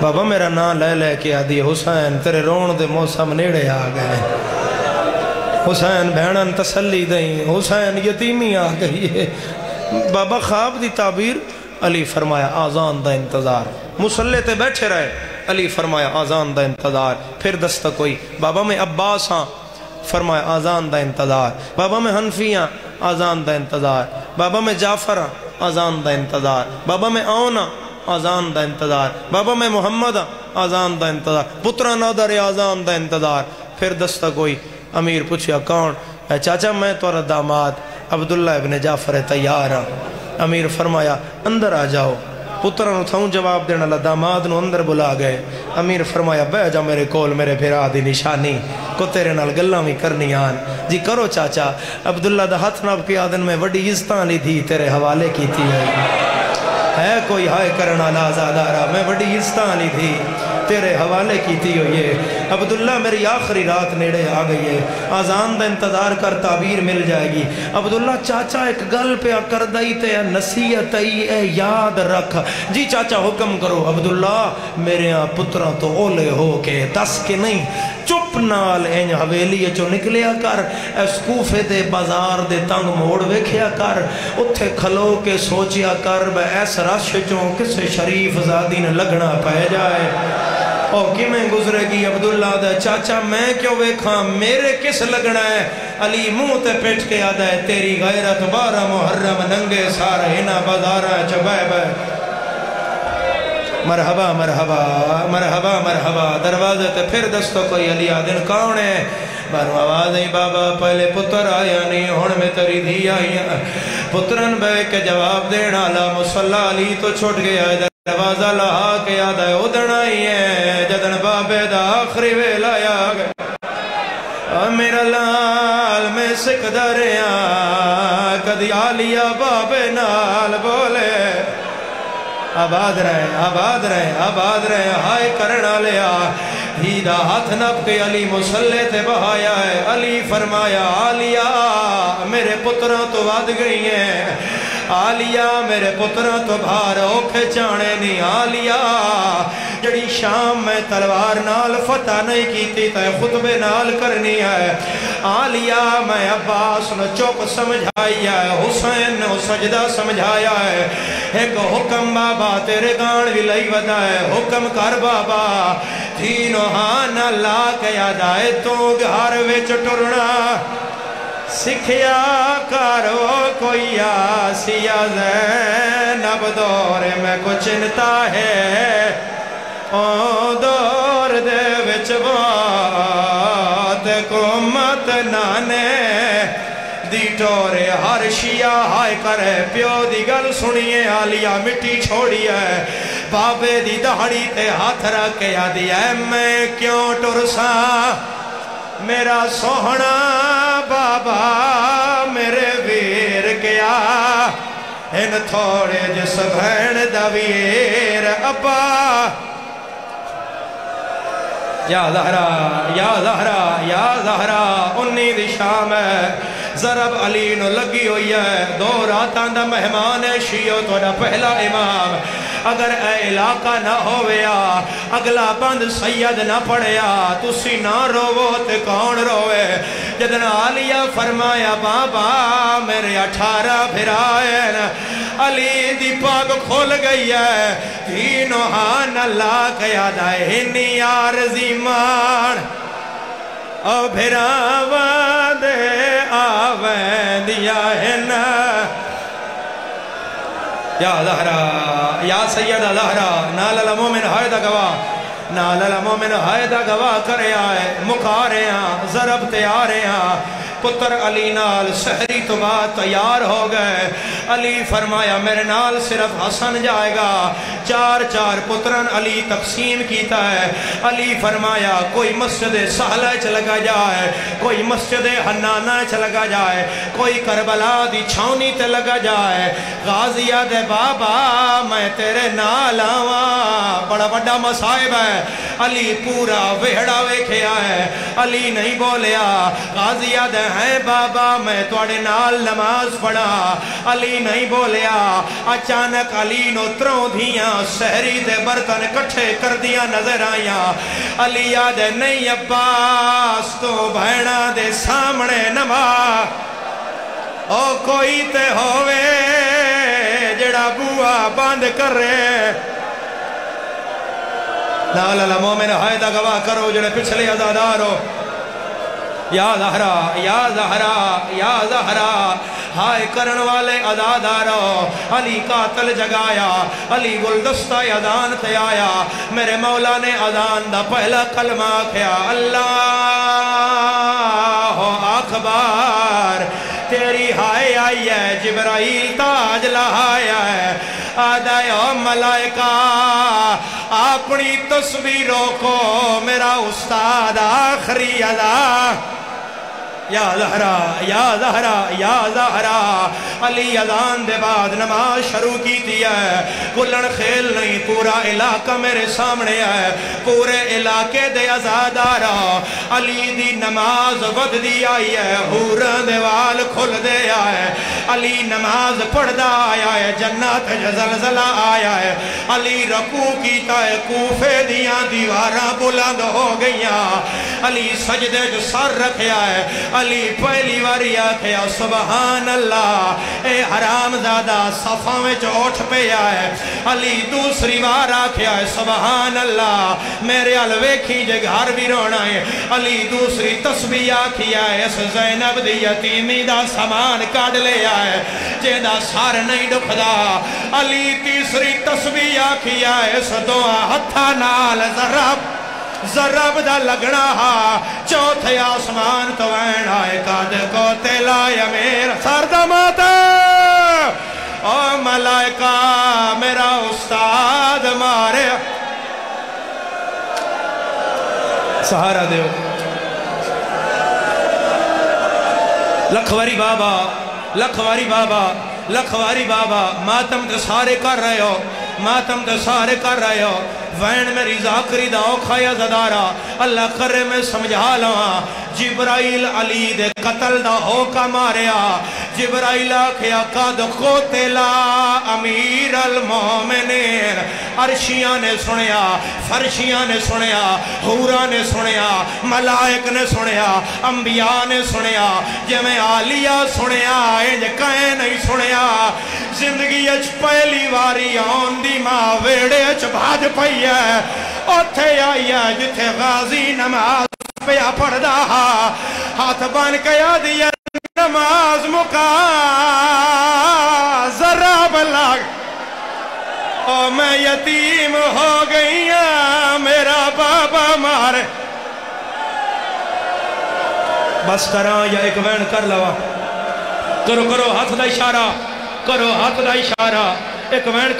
بابا میرا نام لے لے کے آدھی حسین تیرے رون دے موسم نیڑے آ گئے، حسین بہنن تسلی دیں، حسین یتیمی آ گئی ہے۔ بابا خواب دی تعبیر؟ علی فرمایا آزان دا انتظار، مسلح تے بیٹھے رہے، علی فرمایا آزان دا انتظار۔ پھر دستک ہوئی، بابا میں عباس ہاں، فرمایا آزان دا انتظار۔ بابا میں حنفی ہاں، آزان دا انتظار۔ بابا میں جعفر ہاں، آزان دا انتظار۔ بابا میں آؤن ہاں، آزان دا انتظار۔ بابا میں محمد ہاں، آزان دا انتظار۔ پترہ نادر آزان دا انتظار۔ پھر دستک ہوئی، امیر پوچھیا کون؟ اے چاچا میں تورا داماد عبداللہ ابن جعفر تیار ہاں۔ امیر فرمایا اندر آ جاؤ، پترہ نو تھاؤں جواب دینا اللہ، داماد نو اندر بلا گئے۔ امیر فرمایا بہ جا میرے کول، میرے بھرا دی نشانی کو تیرے نال گلاں بھی کرنی آن۔ جی کرو چاچا۔ عبداللہ دا ہاتھ ناب کی آدن میں وڈی عزتاں لی تھی تیرے حوالے کی تھی ہے کوئی ہائے کرنا لازادارا، میں وڈی عزتاں لی تھی تیرے حوالے کی تھی ہوئے۔ عبداللہ میری آخری رات نیڑے آ گئی ہے، آزان دا انتظار کر تعبیر مل جائے گی۔ عبداللہ چاچا ایک گل پہ کر دائی تے نصیحت اے یاد رکھ۔ جی چاچا حکم کرو۔ عبداللہ میرے ہاں پترہ تو اولے ہو کے دس کے نہیں، چپ نال این حویلی چو نکلیا کر، اس کوفے دے بازار دے تنگ موڑ ویکھیا کر، اتھے کھلو کے سوچیا کر بے ایس رش چوں کسے شریف زادی نے لگنا پہ جائے او کی میں گزرے گی۔ عبداللہ دا چاچا میں کیوں ویکھاں، میرے کس لگنا ہے؟ علی منہ تے پیٹ کے آدھا ہے تیری غیرت 12 محرم ننگے سارے ہنا بازارہ چبائے بے۔ مرحبا مرحبا مرحبا مرحبا۔ دروازے تے پھر دستوں کوئی علی آدن کون ہے؟ بارو آواز ہے بابا پہلے پتر آیا نہیں ہون میں تری دھی آئی، پترن بے کے جواب دینا لا مصلح علی تو چھوٹ گیا ہے، دروازہ لہا کے یاد ہے ادھن آئی ہے جدن بابے دا آخری ویلا آیا گئے۔ میرا لال میں سکھ دریاں کدی آلیا بابے نال بولے، آباد رہے آباد رہے آباد رہے ہائے کرنا لیا۔ ہیدہ ہاتھ نب کے علی مسلح تے بہایا ہے، علی فرمایا آلیا میرے پتروں تو واد گئی ہیں، آلیا میرے پتروں تو بھار اوکھے چانے نہیں، آلیا جڑی شام میں تلوار نال فتح نہیں کیتی تے خطبے نال کرنی ہے، آلیا میں عباس نے چوپ سمجھائی ہے، حسین نے سجدہ سمجھایا ہے، ایک حکم بابا تیرے گان بھی لئی ودا ہے، حکم کر بابا تینو ہاں لا کے یاد آئے تو گھر وچ ٹرنا سکھیا کرو کوئی آسیا زینب دور میں کچھ انتا ہے، او دور دے وچ بات کو مت نانے دی ٹورے ہر شیعہ ہائے کرے پیو دی گل سنیے، آلیا مٹی چھوڑی ہے، بابے دی دہڑی تے ہاتھ رکھ کے یادی ہے میں کیوں ٹرسا میرا سوہنا بابا میرے ویر کیا ان تھوڑے جس بھین دا ویر ابا۔ یا زہرا یا زہرا یا زہرا 19 شام ہے، ضرب علی نو لگی ہوئی ہے 2 راتاں دا مہمان ہے شیعو توڑا پہلا امام اگر اے علاقہ نہ ہویا اگلا بند سید نہ پڑیا تسی نہ روو تے کون روے جدن عالیہ فرمایا بابا میرے 18 بھرائن علی دی پاگ کھول گئی ہے دینو ہان اللہ کیا دائے ہنی آرزی مان او بھراوہ دے آویں دیا ہے نا یا زہرا یا سیدہ زہرا نالل مومن حائدہ گواہ نالل مومن حائدہ گواہ کرے آئے مکارے ہیں ضرب تیارے ہیں پتر علی نال سحری تو بعد تیار ہو گئے علی فرمایا میرے نال صرف حسن جائے گا 4 پترن علی تقسیم کیتا ہے علی فرمایا کوئی مسجد سہلہ چلگا جائے کوئی مسجد حنانہ چلگا جائے کوئی کربلا دی چھاونی تے لگا جائے غازیہ دے بابا میں تیرے نال آواں بڑا بڑا مصائب ہے علی پورا وہڑا ویکھے آئے علی نہیں بولیا غازیہ دے ہیں بابا میں توڑے نال نماز پڑھا علی نہیں بولیا اچانک علی نو تروں دھیاں سحری دے برتن کٹھے کر دیا نظر آیا علی یاد نہیں عباس تو بھیڑا دے سامنے نماز او کوئی تے ہووے جڑا بوا بند کر رہے نالا مومن حائدہ گواہ کرو جڑے پچھلے عزادارو یا زہرا یا زہرا یا زہرا ہائے کرن والے عزادارو علی قاتل جگایا علی گلدستہ اذان تے آیا میرے مولا نے اذان دا پہلا کلمہ کیا اللہ اکبر تیری ہائے آئی ہے جبرائیل تاج لہایا ہے آدھائے او ملائکہ اپنی تصویروں کو میرا استاد آخری ادا یا زہرا یا زہرا یا زہرا علی اذان دے بعد نماز شروع کی دیا ہے کلن خیل نہیں پورا علاقہ میرے سامنے ہے پورے علاقے دے عزادارا علی دی نماز ود دی آئی ہے حورن دے وال کھل دے آئے علی نماز پڑھ دا آیا ہے جنت زلزلہ آیا ہے علی رکوع کیتا ہے کوفے دیاں دیواراں بلند ہو گئیاں علی سجدے جو سر رکھیا ہے علی پہلی واری آکھیا سبحان اللہ اے حرام زادہ صفہ میں جو اٹھ پہ آئے علی دوسری وار آکھیا ہے سبحان اللہ میرے علوے کی جگہر بھی رونا ہے علی دوسری تسبیح آکھیا ہے اس زینب دی یتیمی دا سامان کاڑ لے آئے جیدہ سار نہیں دکھدا علی تیسری تسبیح آکھیا ہے اس دعا ہتھا نال ضرب دا لگنا ہا چوتھے آسمان تو وین آئے قد کو تلایا میرا سردہ ماتا او ملائکہ میرا استاد مارے سہارا دیو لکھواری بابا لکھواری بابا لکھواری بابا ماتم تے سارے کر رہے ہو ماتم تے سارے کر رہے ہو وین میری ذاکری دا اوکھایا زدارا اللہ کرے میں سمجھا لواں جبرائیل علی دے قتل دا ہوکا ماریا جبرائیل آکھیا قد قتلا امیر المومنین عرشیاں نے سنیا فرشیاں نے سنیا حورا نے سنیا ملائک نے سنیا انبیاء نے سنیا جمیں عالیہ سنیا انج کہیں نہیں سنیا زندگی اچ پہلی واری آن دی ماں ویڑے اچ بھاج پئی ہے اتھے آئی ہے جتھے غازی نماز پیا پڑھ دا ہاتھ بان کیا دیا نماز مکا ذرا بلاگ او میں یتیم ہو گئی ہوں میرا بابا مارے بس کراں یا ایک وین کر لوا کرو ہاتھ دا اشارہ کرو ہاتھ دا اشارہ ایک وین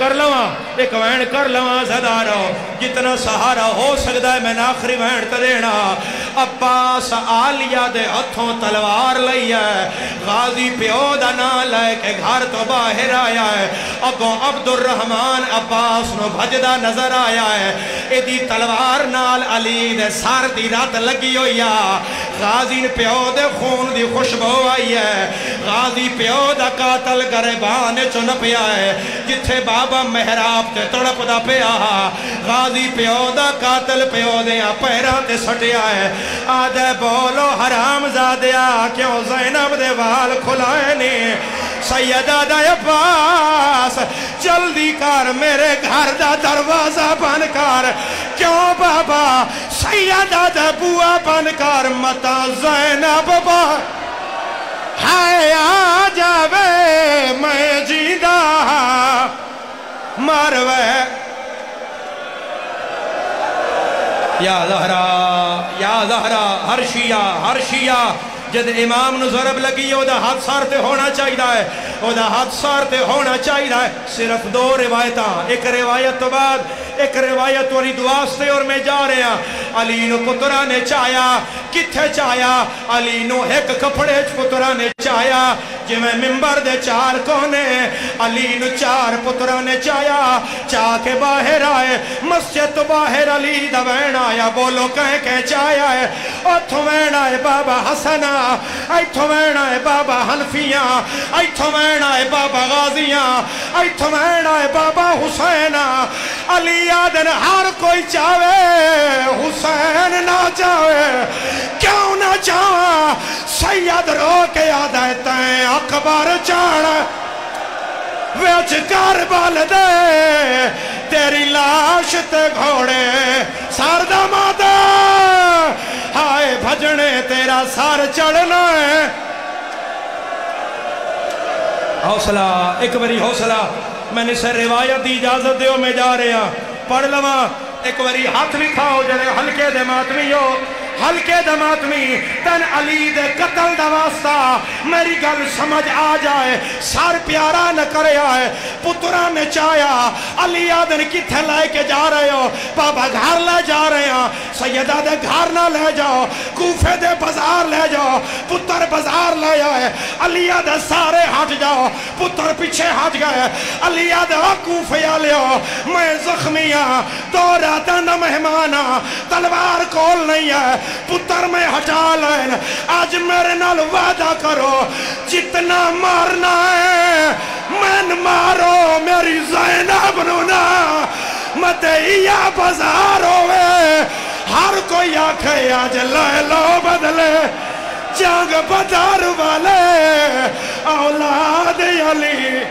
کر لواں زدارو جتنا سہارا ہو سکتا ہے میں نے آخری وین تے دینا عباس عالیہ دے ہتھوں تلوار لئی ہے غازی پیو دا نا لے کے گھر تو باہر آیا ہے اگوں عبد الرحمن عباس نو بھجدہ نظر آیا ہے ایدی تلوار نال علی دے سار دی رات لگی ہوئی ہے غازی پیو دے خون دی خوشبو آئی ہے غازی پیو دا قاتل گریبان چن پیا ہے جتھے بابا محراب تے تڑپ دا پیا غازی پیو دا قاتل پیو دیا پیران تے سٹیا ہے آدھے بولو حرام زادیا کیوں زینب دے وال کھلائے نہیں سیدہ دا عباس جلدی کر میرے گھر دا دروازہ بن کر کیوں بابا سیدہ دا بوا بن کر متا زینب با ہائے آ جاوے میں جیدہ مروے یا زہرا ہر شیعہ جد امام نو ضرب لگی او دا ہاتھ سارتے ہونا چاہیے ہے صرف دو روایتاں ایک روایت تو بعد ایک روایت وری دواستے اور میں جا رہے ہیں علی نو پترہ نے چاہیا کتھے چاہیا علی نو ایک کپڑے پترہ نے چاہیا جی میں ممبر دے چار کونے علی نو چار پترہ نے چاہیا چاہ کے باہر آئے مسجد تو باہر علی دا وین آیا بولو کہیں چاہیا ہے اتھو وین آئے بابا حسنہ ایتھو وین آئے بابا حنفیاں ایتھو وین آئے بابا غازیاں ایتھو وین آئے بابا حسینہ علی آدن ہر کوئی چاہے حسین نہ چاہے کیوں نہ چاہا سید رو کے آدھے تین اکبر چاڑا ویچ کربل دے تیری لاش تے گھوڑے سار دمادہ ہائے بھجنے تیرا سار چڑھنا ہے حوصلہ ایک بری حوصلہ میں نے سے روایت دی اجازت دیو میں جا رہے ہیں پڑھ لما ایک بری ہاتھ لکھاؤ جنہیں ہلکے دے ماتمی ہو ہلکے دے ماتمی تن علی دے قتل دا واسطہ میری گل سمجھ آ جائے سار پیارا نہ کرے آئے پترہ نے چاہیا علی آدن کتھے لائے کے جا رہے ہو بابا گھر لے جا رہے ہیں سیدہ دے گھر نہ لے جاؤ کوفے دے بازار لے جاؤ پتر بازار لے آئے علی آدھے سارے ہٹ جاؤ پتر پیچھے ہٹ گئے علی آدھے کوفے لے آؤ میں زخمیاں دو راتاں نہ مہمانا تلوار کول نہیں ہے پتر میں ہٹا لائن آج میرے نال وعدہ کرو جتنا مارنا ہے میں مارو میری زینب نونا متعیہ بازار ہوئے ہر کوئی آنکھیں آج لے لو بدلے جنگ بدار والے اولاد علی